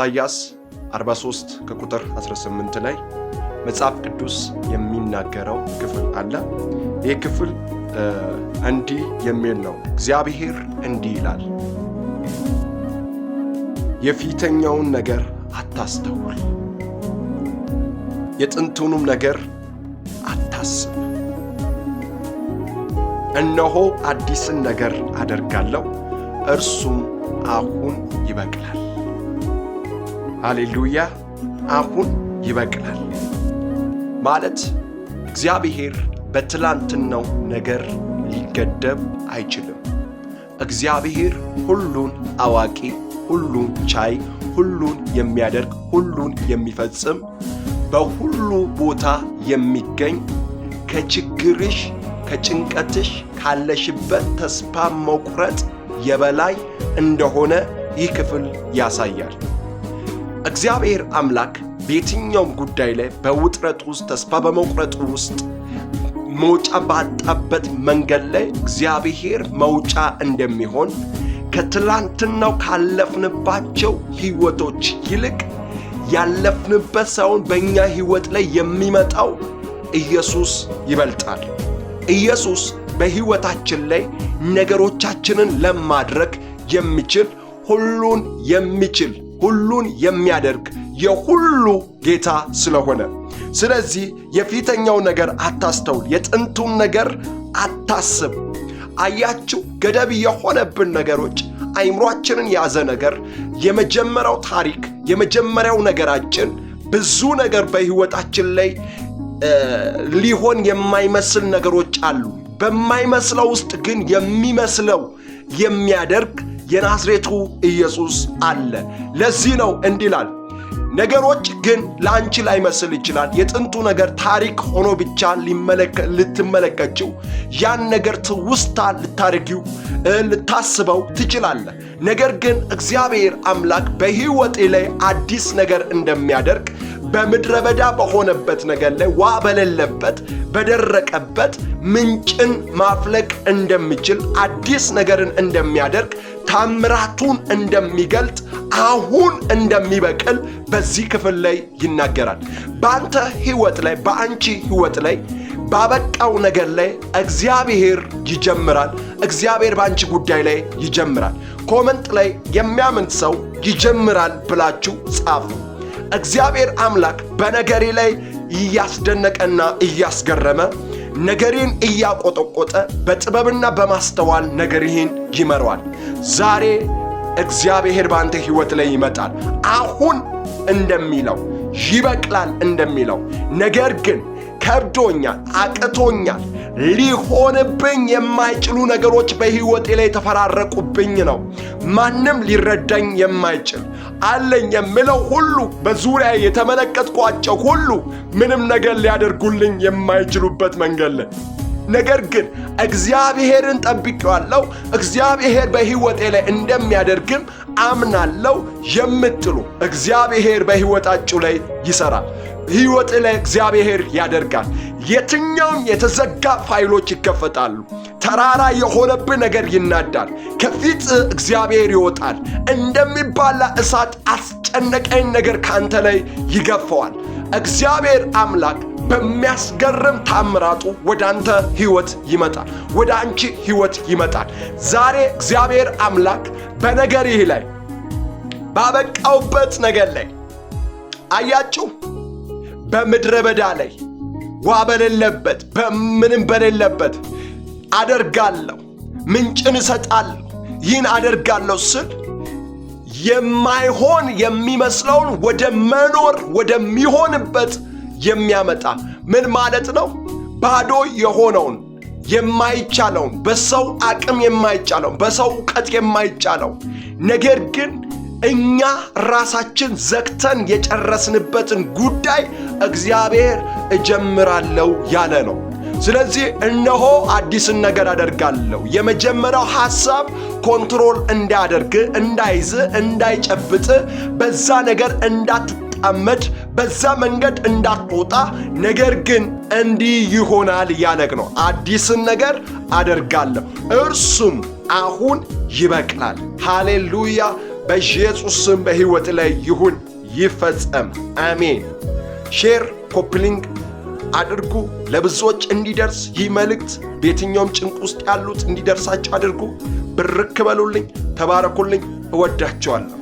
ኢሳይያስ 43 ከቁጥር 18 ላይ መጽሐፍ ቅዱስ የሚናገረው ክፍል አለ። ይህ ክፍል እንዲህ የሚል ነው። እግዚአብሔር እንዲህ ይላል፣ የፊተኛውን ነገር አታስተውል፣ የጥንቱንም ነገር አታስብ። እነሆ አዲስን ነገር አደርጋለሁ፣ እርሱም አሁን ይበቅላል። ሃሌሉያ! አሁን ይበቅላል ማለት እግዚአብሔር በትላንትናው ነገር ሊገደብ አይችልም። እግዚአብሔር ሁሉን አዋቂ፣ ሁሉን ቻይ፣ ሁሉን የሚያደርግ፣ ሁሉን የሚፈጽም፣ በሁሉ ቦታ የሚገኝ፣ ከችግርሽ ከጭንቀትሽ ካለሽበት ተስፋ መቁረጥ የበላይ እንደሆነ ይህ ክፍል ያሳያል። እግዚአብሔር አምላክ በየትኛውም ጉዳይ ላይ በውጥረት ውስጥ ተስፋ በመቁረጥ ውስጥ መውጫ ባጣበት መንገድ ላይ እግዚአብሔር መውጫ እንደሚሆን ከትላንትናው ካለፍንባቸው ሕይወቶች ይልቅ ያለፍንበት ሳይሆን በእኛ ሕይወት ላይ የሚመጣው ኢየሱስ ይበልጣል። ኢየሱስ በሕይወታችን ላይ ነገሮቻችንን ለማድረግ የሚችል፣ ሁሉን የሚችል፣ ሁሉን የሚያደርግ የሁሉ ጌታ ስለሆነ፣ ስለዚህ የፊተኛው ነገር አታስተውል፣ የጥንቱን ነገር አታስብ። አያችሁ፣ ገደብ የሆነብን ነገሮች፣ አይምሯችንን ያዘ ነገር፣ የመጀመሪያው ታሪክ፣ የመጀመሪያው ነገራችን ብዙ ነገር በሕይወታችን ላይ ሊሆን የማይመስል ነገሮች አሉ። በማይመስለው ውስጥ ግን የሚመስለው የሚያደርግ የናዝሬቱ ኢየሱስ አለ። ለዚህ ነው እንዲህ ይላል፣ ነገሮች ግን ለአንቺ ላይመስል ይችላል። የጥንቱ ነገር ታሪክ ሆኖ ብቻ ልትመለከችው፣ ያን ነገር ትውስታ ልታደርጊው፣ ልታስበው ትችላለህ። ነገር ግን እግዚአብሔር አምላክ በሕይወቴ ላይ አዲስ ነገር እንደሚያደርግ፣ በምድረ በዳ በሆነበት ነገር ላይ ውሃ በሌለበት በደረቀበት ምንጭን ማፍለቅ እንደሚችል፣ አዲስ ነገርን እንደሚያደርግ፣ ታምራቱን እንደሚገልጥ፣ አሁን እንደሚበቅል በዚህ ክፍል ላይ ይናገራል። በአንተ ሕይወት ላይ፣ በአንቺ ሕይወት ላይ ባበቃው ነገር ላይ እግዚአብሔር ይጀምራል። እግዚአብሔር በአንቺ ጉዳይ ላይ ይጀምራል። ኮመንት ላይ የሚያምን ሰው ይጀምራል ብላችሁ ጻፉ። እግዚአብሔር አምላክ በነገሬ ላይ እያስደነቀና እያስገረመ ነገሬን እያቆጠቆጠ በጥበብና በማስተዋል ነገርህን ይመራዋል። ዛሬ እግዚአብሔር በአንተ ሕይወት ላይ ይመጣል። አሁን እንደሚለው ይበቅላል እንደሚለው፣ ነገር ግን ከብዶኛል፣ አቅቶኛል፣ ሊሆንብኝ የማይችሉ ነገሮች በሕይወቴ ላይ ተፈራረቁብኝ ነው። ማንም ሊረዳኝ የማይችል አለኝ የምለው ሁሉ፣ በዙሪያ የተመለከትኳቸው ሁሉ ምንም ነገር ሊያደርጉልኝ የማይችሉበት መንገድ ላይ፣ ነገር ግን እግዚአብሔርን ጠብቄዋለሁ፣ እግዚአብሔር በሕይወቴ ላይ እንደሚያደርግም አምናለሁ የምትሉ እግዚአብሔር በሕይወታችሁ ላይ ይሠራል። ሕይወት ላይ እግዚአብሔር ያደርጋል። የትኛውም የተዘጋ ፋይሎች ይከፈታሉ። ተራራ የሆነብህ ነገር ይናዳል። ከፊት እግዚአብሔር ይወጣል። እንደሚባላ እሳት አስጨነቀኝ ነገር ካንተ ላይ ይገፈዋል። እግዚአብሔር አምላክ በሚያስገርም ታምራቱ ወደ አንተ ሕይወት ይመጣል፣ ወደ አንቺ ሕይወት ይመጣል። ዛሬ እግዚአብሔር አምላክ በነገርህ ላይ ባበቃውበት ነገር ላይ አያችሁ፣ በምድረ በዳ ላይ ውሃ በሌለበት በምንም በሌለበት አደርጋለሁ፣ ምንጭን እሰጣለሁ፣ ይህን አደርጋለሁ ስል የማይሆን የሚመስለውን ወደ መኖር ወደሚሆንበት የሚያመጣ ምን ማለት ነው? ባዶ የሆነውን የማይቻለውን፣ በሰው አቅም የማይቻለውን፣ በሰው ዕውቀት የማይቻለውን ነገር ግን እኛ ራሳችን ዘግተን የጨረስንበትን ጉዳይ እግዚአብሔር እጀምራለሁ ያለ ነው። ስለዚህ እነሆ አዲስን ነገር አደርጋለሁ። የመጀመሪያው ሐሳብ ኮንትሮል እንዳያደርግ፣ እንዳይዝ፣ እንዳይጨብጥ፣ በዛ ነገር እንዳትጣመድ፣ በዛ መንገድ እንዳትወጣ፣ ነገር ግን እንዲህ ይሆናል ያለግ ነው። አዲስን ነገር አደርጋለሁ፣ እርሱም አሁን ይበቅላል። ሃሌሉያ! በኢየሱስ ስም በሕይወት ላይ ይሁን፣ ይፈጸም። አሜን። ሼር ኮፕሊንግ አድርጉ፣ ለብዙዎች እንዲደርስ ይህ መልእክት በየትኛውም ጭንቅ ውስጥ ያሉት እንዲደርሳቸው አድርጉ። ብርክ በሉልኝ፣ ተባረኩልኝ። እወዳቸዋለሁ።